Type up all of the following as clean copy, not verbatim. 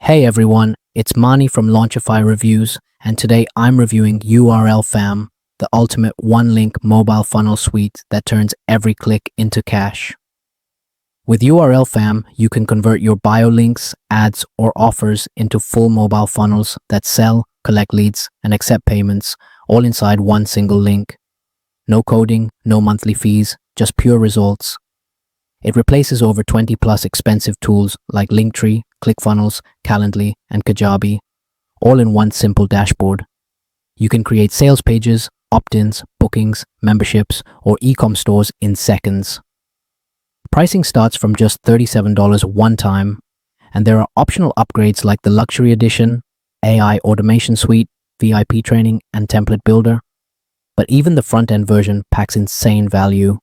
Hey everyone, it's Mani from Launchify Reviews, and today I'm reviewing URLfam, the ultimate one-link mobile funnel suite that turns every click into cash. With URLfam, you can convert your bio links, ads, or offers into full mobile funnels that sell, collect leads, and accept payments, all inside one single link. No coding, no monthly fees, just pure results. It replaces over 20 plus expensive tools like Linktree, ClickFunnels, Calendly, and Kajabi, all in one simple dashboard. You can create sales pages, opt-ins, bookings, memberships, or e-com stores in seconds. Pricing starts from just $37 one time, and there are optional upgrades like the Luxury Edition, AI Automation Suite, VIP Training, and Template Builder. But even the front-end version packs insane value.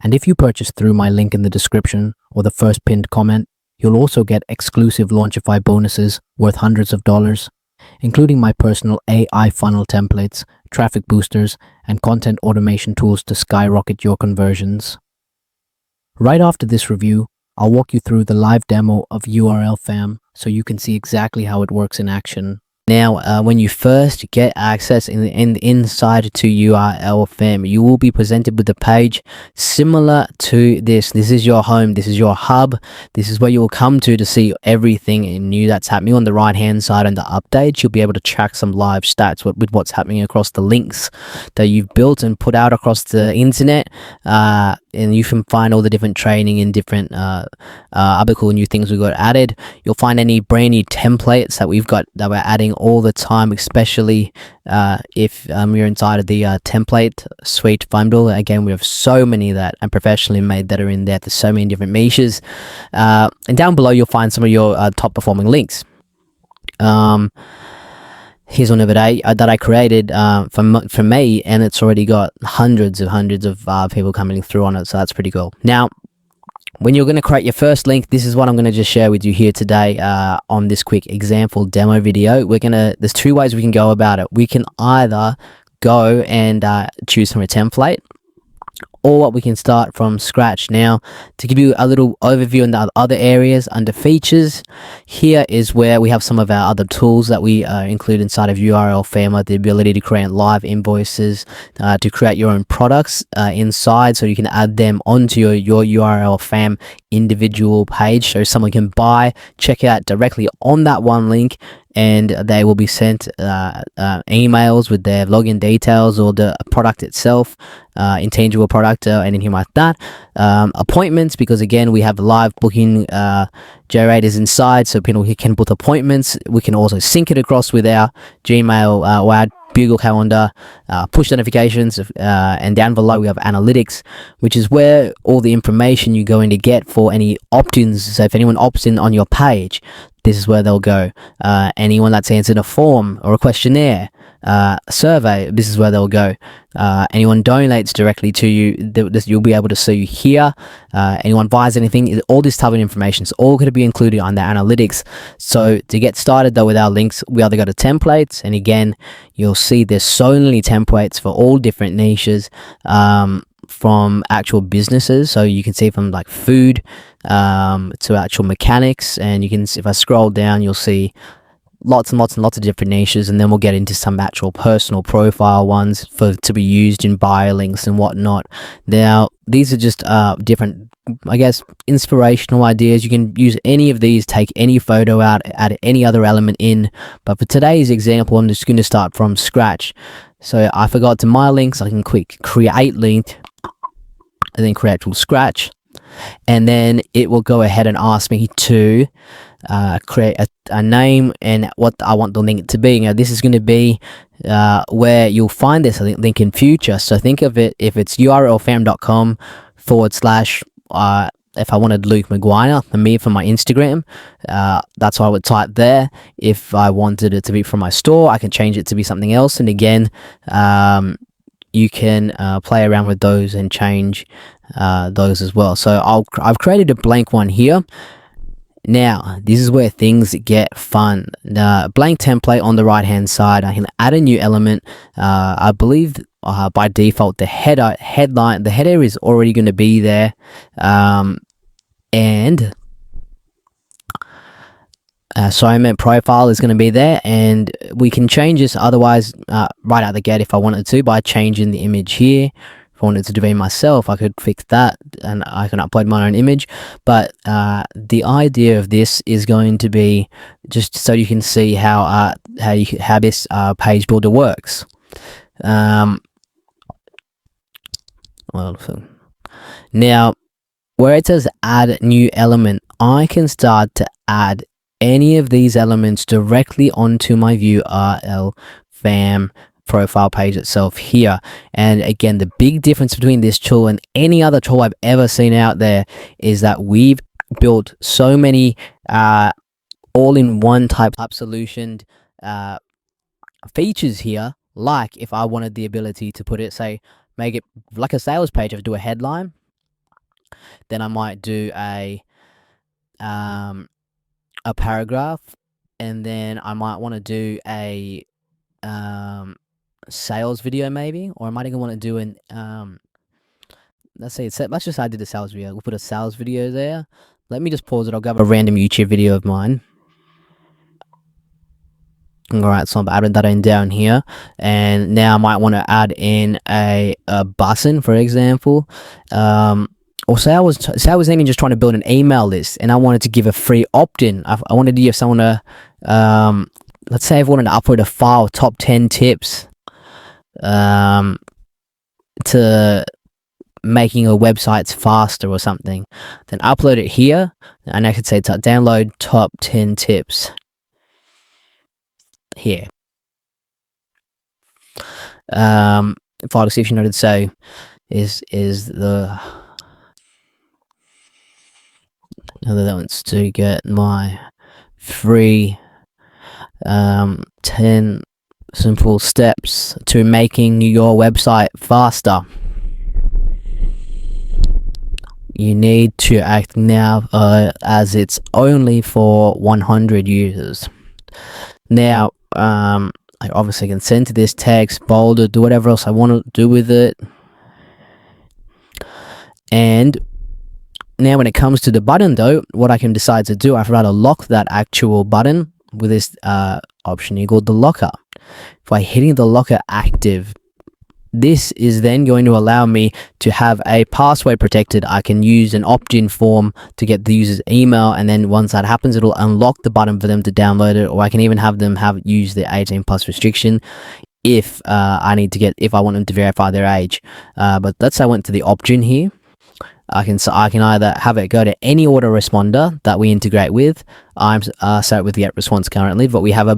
And if you purchase through my link in the description or the first pinned comment, you'll also get exclusive Launchify bonuses worth hundreds of dollars, including my personal AI funnel templates, traffic boosters, and content automation tools to skyrocket your conversions. Right after this review, I'll walk you through the live demo of URLfam so you can see exactly how it works in action. Now, when you first get access inside to URLfam, you will be presented with a page similar to this. This is your home. This is your hub. This is where you will come to see everything new that's happening. On the right-hand side and the updates, you'll be able to track some live stats with what's happening across the links that you've built and put out across the internet. And you can find all the different training and different other cool new things we've got added. You'll find any brand new templates that we're adding all the time, especially if you're inside of the template suite bundle. Again, we have so many that are professionally made that are in there. There's so many different niches. And down below, you'll find some of your top performing links. Here's one of it that I created for me, and it's already got hundreds of people coming through on it, so that's pretty cool. Now, when you're going to create your first link, this is what I'm going to just share with you here today on this quick example demo video. There's two ways we can go about it. We can either go and choose from a template, or we can start from scratch. Now, to give you a little overview in the other areas under features, here is where we have some of our other tools that we include inside of URLfam, the ability to create live invoices, to create your own products inside, so you can add them onto your URLfam individual page, so someone can buy, check out directly on that one link, and they will be sent emails with their login details or the product itself, intangible product, anything like that. Appointments, because again, we have live booking generators inside, so people can book appointments. We can also sync it across with our Gmail or our Google Calendar, push notifications, and down below we have analytics, which is where all the information you're going to get for any opt-ins. So if anyone opts in on your page, this is where they'll go. Anyone that's answered a form or a questionnaire, survey, this is where they'll go. Anyone donates directly to you, you'll be able to see here. Anyone buys anything, all this type of information is all going to be included on the analytics. So to get started though with our links, we either go to templates, and again, you'll see there's so many templates for all different niches, from actual businesses, so you can see from like food to actual mechanics, and you can, if I scroll down, you'll see lots and lots of different niches, and then we'll get into some actual personal profile ones to be used in bio links and whatnot. Now, these are just different, I guess, inspirational ideas. You can use any of these, take any photo out, add any other element in, but for today's example, I'm just going to start from scratch. So I forgot to my links, I can quick create link, and then create from scratch, and then it will go ahead and ask me to create a name and what I want the link to be. Now, this is going to be where you'll find this link in future. So think of it, if it's urlfam.com/ if I wanted Luke McGuire for me for my Instagram, that's what I would type there. If I wanted it to be from my store, I can change it to be something else. And again, you can play around with those and change those as well. So I've created a blank one here. Now, this is where things get fun. The blank template on the right hand side, I can add a new element. I believe by default the header is already going to be there, and assignment profile is going to be there, and we can change this otherwise right out the gate if I wanted to by changing the image here. If I wanted to be myself, I could fix that and I can upload my own image. But the idea of this is going to be just so you can see how this page builder works. Well, now where it says add new element, I can start to add any of these elements directly onto my URLfam profile page itself here. And again, the big difference between this tool and any other tool I've ever seen out there is that we've built so many all-in-one type solution features here. Like if I wanted the ability to put it, say, make it like a sales page, if I do a headline, then I might do a paragraph, and then I might want to do a sales video maybe, or I might even want to do an let's just say I did a sales video. We'll put a sales video there. Let me just pause it. I'll grab a random YouTube video of mine. Alright, so I'm adding that in down here, and now I might want to add in a button, for example. Or say I was even just trying to build an email list, and I wanted to give a free opt-in. I wanted to give someone a let's say I wanted to upload a file, top 10 tips to making a website faster or something. Then upload it here, and I could say download top 10 tips here. File description noted so is the that wants to get my free 10 simple steps to making your website faster. You need to act now as it's only for 100 users. Now I obviously can send to this text, bold it, do whatever else I want to do with it. And now when it comes to the button though, what I can decide to do, I'd rather lock that actual button with this option here called the locker. By hitting the locker active, this is then going to allow me to have a password protected. I can use an opt-in form to get the user's email, and then once that happens, it'll unlock the button for them to download it, or I can even have them use the 18+ restriction if if I want them to verify their age. But let's say I went to the opt-in here. I can either have it go to any autoresponder that we integrate with. I'm set with the GetResponse currently, but we have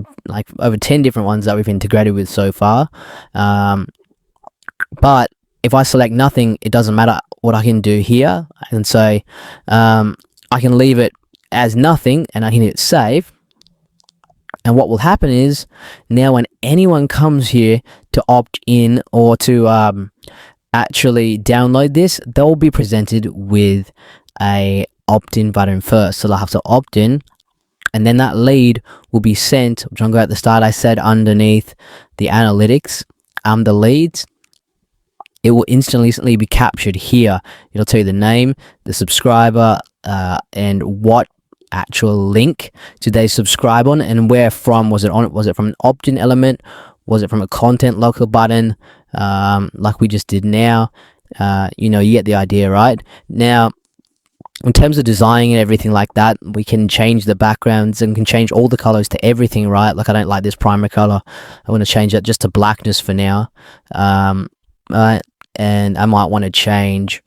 over 10 different ones that we've integrated with so far. But if I select nothing, it doesn't matter what I can do here. I can say I can leave it as nothing, and I can hit save. And what will happen is now when anyone comes here to opt in or to actually download this, they'll be presented with a opt-in button first. So they'll have to opt in, and then that lead will be sent, which I'm going at the start I said underneath the analytics, the leads. It will instantly be captured here. It'll tell you the name, the subscriber, and what actual link did they subscribe on, and where from. Was it from an opt-in element? Was it from a content local button, like we just did now? You get the idea, right? Now, in terms of designing and everything like that, we can change the backgrounds and can change all the colors to everything, right? Like I don't like this primer color. I want to change that just to blackness for now. Right? And I might want to change,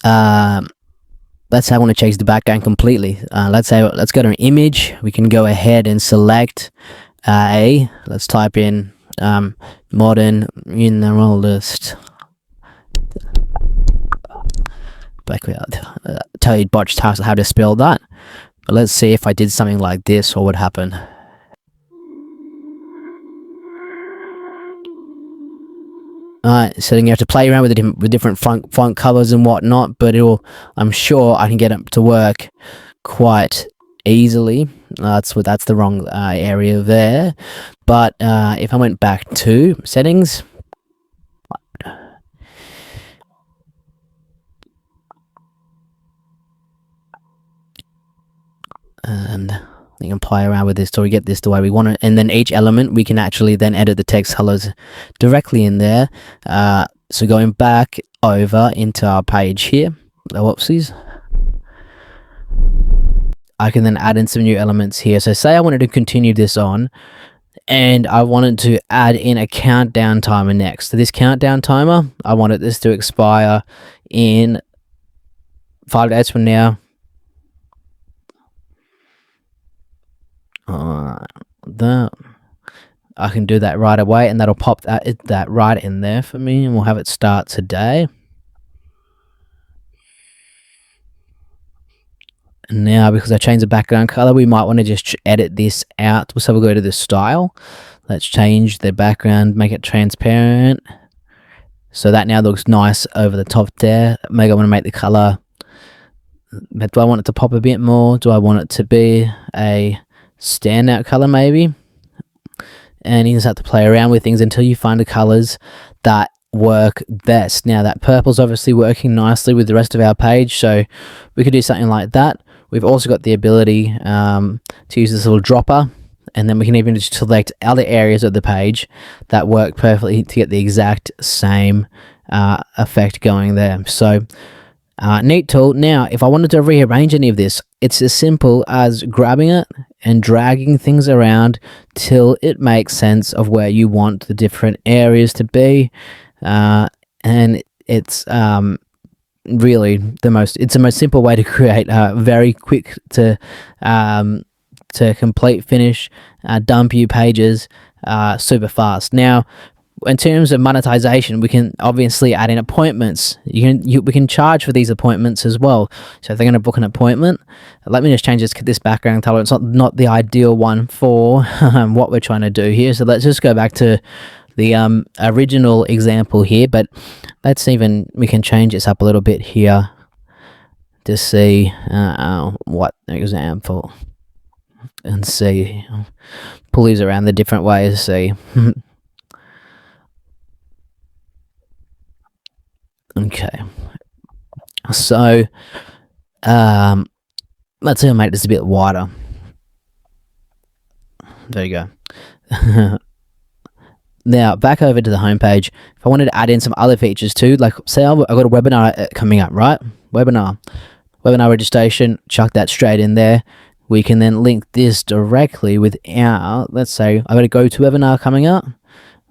let's say I want to change the background completely. Let's go to an image. We can go ahead and select let's type in modern minimalist background. Tell you botched tasks how to spell that. But let's see if I did something like this, what would happen. So then you have to play around with different font colors and whatnot, but I'm sure I can get it to work quite easily. That's the wrong area there. But if I went back to settings, and You can play around with this till we get this the way we want it, and then each element we can actually then edit the text colors directly in there. So going back over into our page here, whoopsies, I can then add in some new elements here. So say I wanted to continue this on, and I wanted to add in a countdown timer next. So this countdown timer, I wanted this to expire in 5 days from now. That I can do that right away, and that'll pop that right in there for me, and we'll have it start today. And now, because I changed the background color, we might want to just edit this out. So we'll go to the style. Let's change the background, make it transparent. So that now looks nice over the top there. Maybe I want to make the color. Do I want it to pop a bit more? Do I want it to be a standout color maybe? And you just have to play around with things until you find the colors that work best. Now that purple's obviously working nicely with the rest of our page, so we could do something like that. We've also got the ability to use this little dropper, and then we can even just select other areas of the page that work perfectly to get the exact same effect going there. So neat tool. Now if I wanted to rearrange any of this, it's as simple as grabbing it and dragging things around till it makes sense of where you want the different areas to be, and it's really the most simple way to create very quick to complete, finish, dump you pages super fast. Now in terms of monetization, we can obviously add in appointments. We can charge for these appointments as well. So if they're going to book an appointment, let me just change this background color. It's not the ideal one for what we're trying to do here. So let's just go back to the original example here, but we can change this up a little bit here to see what example, and see, pull these around the different ways, see. Okay, so let's see, I'll make this a bit wider. There you go. Now back over to the home page. If I wanted to add in some other features too, like say I've got a webinar coming up, right? Webinar registration, chuck that straight in there. We can then link this directly with our, let's say I've got a GoToWebinar coming up.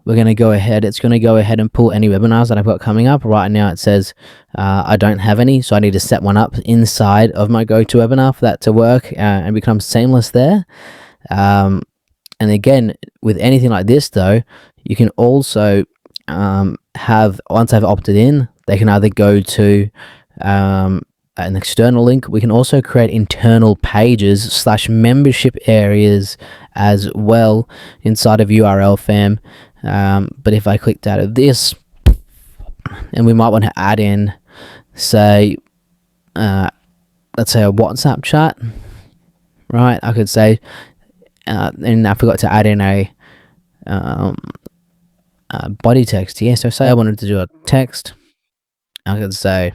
We're going to go ahead, it's going to go ahead and pull any webinars that I've got coming up. Right now it says I don't have any, so I need to set one up inside of my GoToWebinar for that to work and become seamless there. And again, with anything like this though, you can also have, once I've opted in, they can either go to an external link. We can also create internal pages / membership areas as well inside of URLfam. But if I clicked out of this, and we might want to add in, say, let's say a WhatsApp chat, right? I could say, and I forgot to add in a body text here. So say I wanted to do a text, I could say,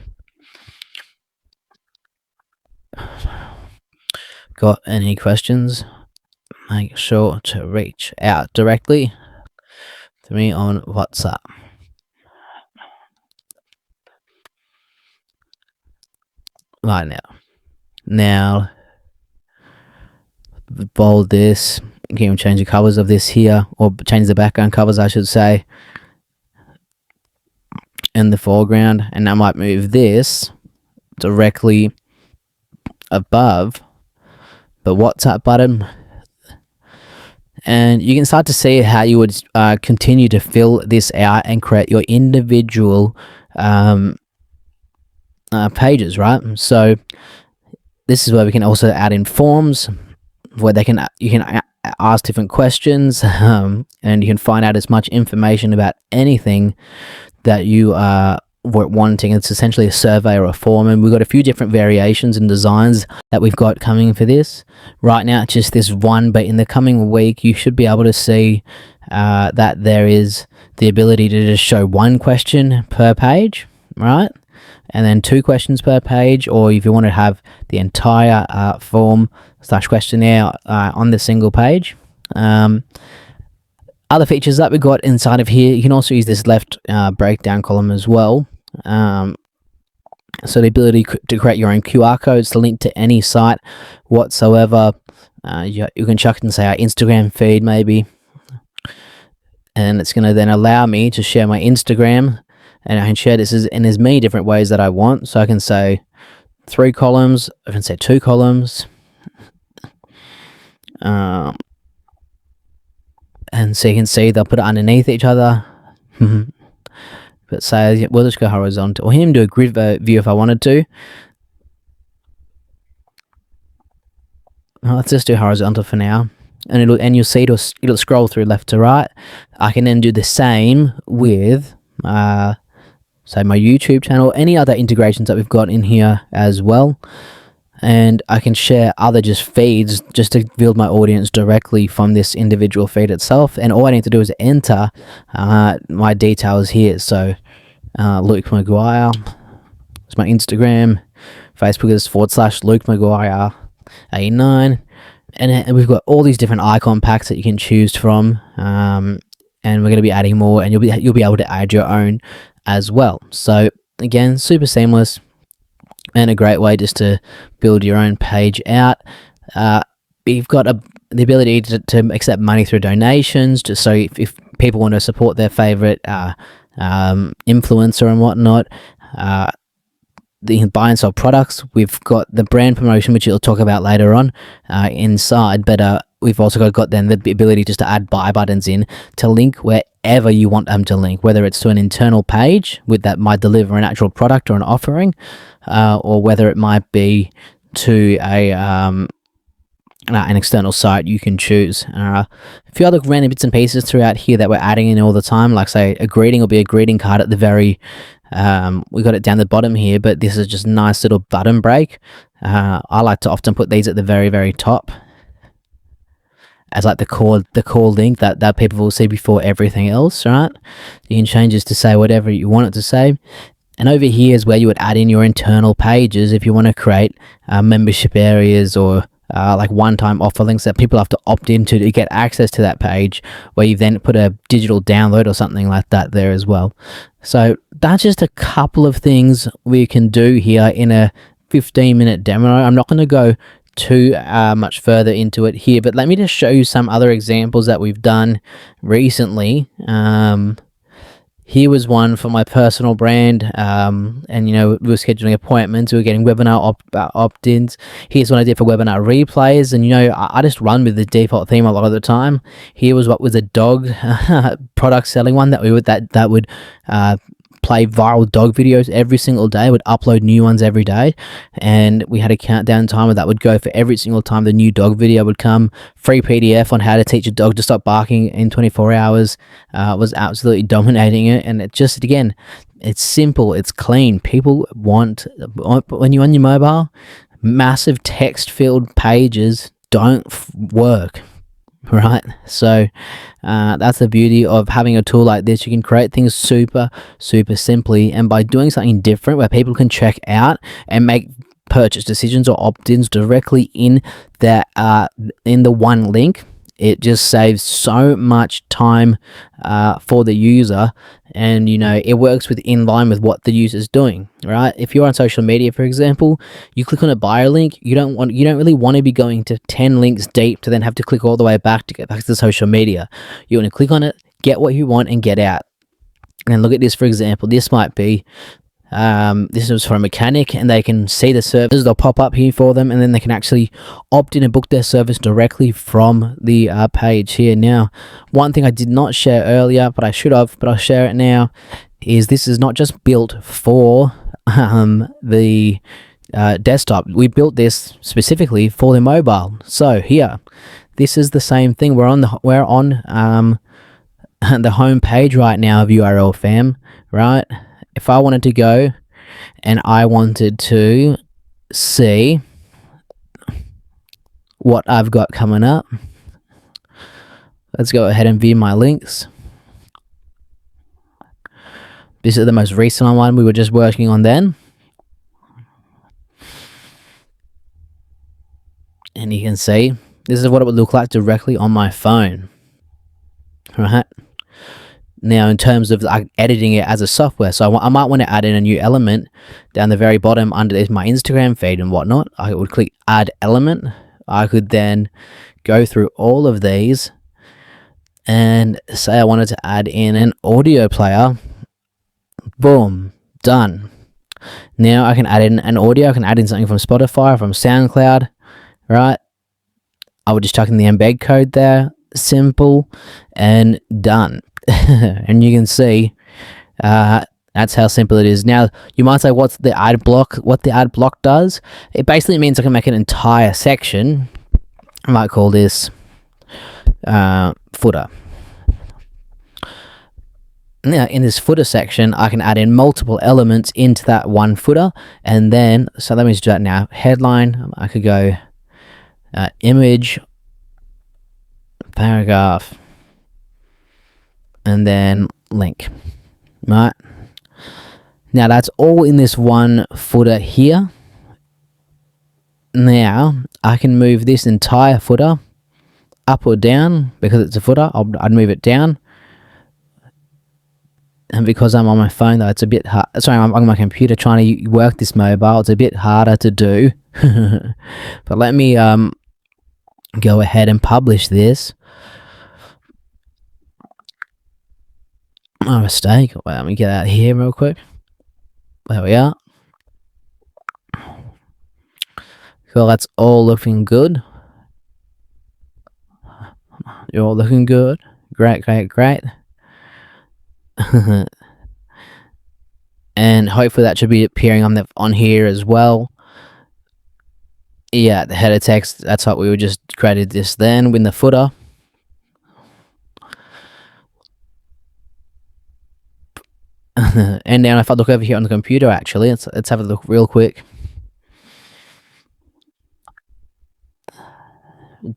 got any questions? Make sure to reach out directly to me on WhatsApp. Right now bold this. You can even change the colors of this here, or change the background colors, I should say, in the foreground, and I might move this directly above the WhatsApp button. And you can start to see how you would continue to fill this out and create your individual pages, right? So this is where we can also add in forms where you can ask different questions, and you can find out as much information about anything that you were wanting. It's essentially a survey or a form, and we've got a few different variations and designs that we've got coming for this. Right now it's just this one, but in the coming week you should be able to see that there is the ability to just show one question per page, right? And then 2 questions per page, or if you want to have the entire form slash questionnaire on the single page. Other features that we got inside of here, you can also use this left breakdown column as well. So the ability to create your own QR codes to link to any site whatsoever. You can chuck it and say our Instagram feed maybe, and it's going to then allow me to share my Instagram, and I can share this in as many different ways that I want. So I can say 3 columns, I can say 2 columns, and so you can see they'll put it underneath each other. But say we'll just go horizontal, or even do a grid view if I wanted to. Well, let's just do horizontal for now, and you'll see it'll scroll through left to right. I can then do the same with say my YouTube channel, any other integrations that we've got in here as well. And I can share other just feeds just to build my audience directly from this individual feed itself. And all I need to do is enter my details here. So Luke Maguire is my Instagram. Facebook is / Luke Maguire 89. And we've got all these different icon packs that you can choose from. And we're going to be adding more, and you'll be able to add your own as well. So again, super seamless, and a great way just to build your own page out. You've got the ability to accept money through donations, just so if people want to support their favorite influencer and whatnot, they can buy and sell products. We've got the brand promotion, which you'll talk about later on inside, but we've also got then the ability just to add buy buttons in to link wherever you want them to link, whether it's to an internal page that might deliver an actual product or an offering, or whether it might be to an external site. You can choose a few other random bits and pieces throughout here that we're adding in all the time, like say a greeting will be a greeting card at the very we got it down the bottom here, but this is just a nice little button break. I like to often put these at the very, very top as like the core link that people will see before everything else, right? You can change this to say whatever you want it to say. And over here is where you would add in your internal pages if you want to create membership areas or like one-time offer links that people have to opt into to get access to that page, where you then put a digital download or something like that there as well. So that's just a couple of things we can do here in a 15-minute demo. I'm not going to go too much further into it here, but let me just show you some other examples that we've done recently. Here was one for my personal brand, and we were scheduling appointments, we were getting webinar opt-ins. Here's what I did for webinar replays, and I just run with the default theme a lot of the time. Here was what was a dog product selling one that would play viral dog videos every single day, would upload new ones every day, and we had a countdown timer that would go for every single time the new dog video would come. Free PDF on how to teach a dog to stop barking in 24 hours. Was absolutely dominating it, and it just, again, it's simple, it's clean. People want, when you're on your mobile, massive text-filled pages don't work. Right, so that's the beauty of having a tool like this. You can create things super simply, and by doing something different where people can check out and make purchase decisions or opt-ins directly in the one link, it just saves so much time for the user, and it works in line with what the user's doing, right? If you're on social media, for example, you click on a bio link, you don't really want to be going to 10 links deep to then have to click all the way back to get back to the social media. You want to click on it, get what you want, and get out. And look at this, for example. This might be this is for a mechanic, and they can see the services. They'll pop up here for them, and then they can actually opt in and book their service directly from the page here. Now, one thing I did not share earlier, but I should have, but I'll share it now, is this is not just built for the desktop. We built this specifically for the mobile. So here, this is the same thing. We're on the home page right now of URLfam, right? If I wanted to go and I wanted to see what I've got coming up, let's go ahead and view my links. This is the most recent one we were just working on then. And you can see this is what it would look like directly on my phone. Right now, in terms of editing it as a software, so I might want to add in a new element down the very bottom under my Instagram feed and whatnot. I would click add element. I could then go through all of these and say I wanted to add in an audio player. Boom, done. Now I can add in an audio. I can add in something from Spotify, from SoundCloud, right? I would just chuck in the embed code there, simple and done. And you can see that's how simple it is. Now you might say, what's the ad block? What the ad block does? It basically means I can make an entire section. I might call this footer. Now in this footer section, I can add in multiple elements into that one footer, and then, so let me just do that now. Headline, I could go image, paragraph, and then link, right? Now that's all in this one footer here. Now I can move this entire footer up or down. Because it's a footer, I'd move it down. And because I'm on my phone, though, it's a bit hard. Sorry, I'm on my computer trying to work this mobile. It's a bit harder to do. But let me go ahead and publish this. My mistake. Wait, let me get out of here real quick. There we are. Cool, that's all looking good. You're all looking good. Great, great, great. And hopefully that should be appearing on here as well. Yeah, the header text, that's what we would just created this then with the footer. And now if I look over here on the computer, actually, let's have a look real quick.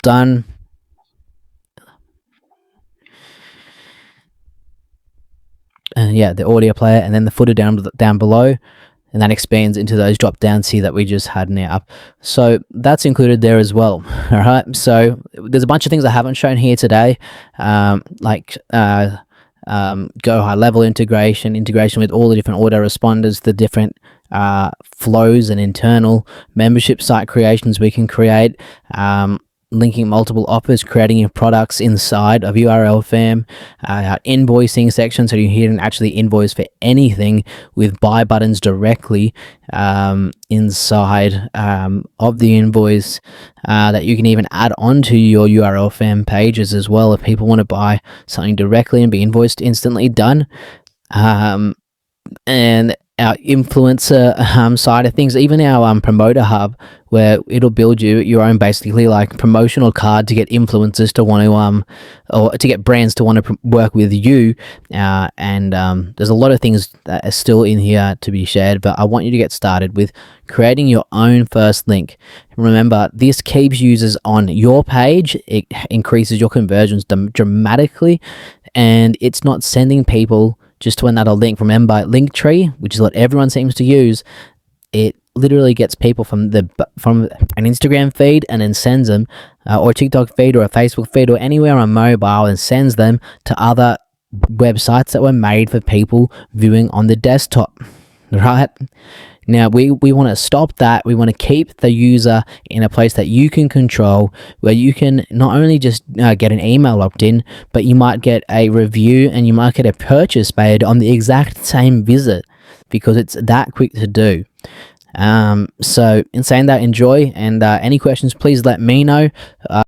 Done. And yeah, the audio player, and then the footer down below, and that expands into those drop downs here that we just had now. So that's included there as well. All right, so there's a bunch of things I haven't shown here today, like go high level integration with all the different autoresponders, the different flows and internal membership site creations we can create, linking multiple offers, creating your products inside of URLfam, invoicing section, so you can actually invoice for anything with buy buttons directly inside of the invoice, that you can even add onto your URLfam pages as well if people want to buy something directly and be invoiced instantly. Done. And our influencer side of things, even our promoter hub, where it'll build you your own basically like promotional card to get influencers to want to or to get brands to want to work with you, and there's a lot of things that are still in here to be shared, but I want you to get started with creating your own first link. Remember, this keeps users on your page, it increases your conversions dramatically, and it's not sending people just to another link. Remember, Linktree, which is what everyone seems to use, it literally gets people from an Instagram feed and then sends them, or a TikTok feed or a Facebook feed or anywhere on mobile, and sends them to other websites that were made for people viewing on the desktop, right? Now, we want to stop that. We want to keep the user in a place that you can control, where you can not only just get an email logged in, but you might get a review and you might get a purchase made on the exact same visit, because it's that quick to do. So in saying that, enjoy, and any questions, please let me know.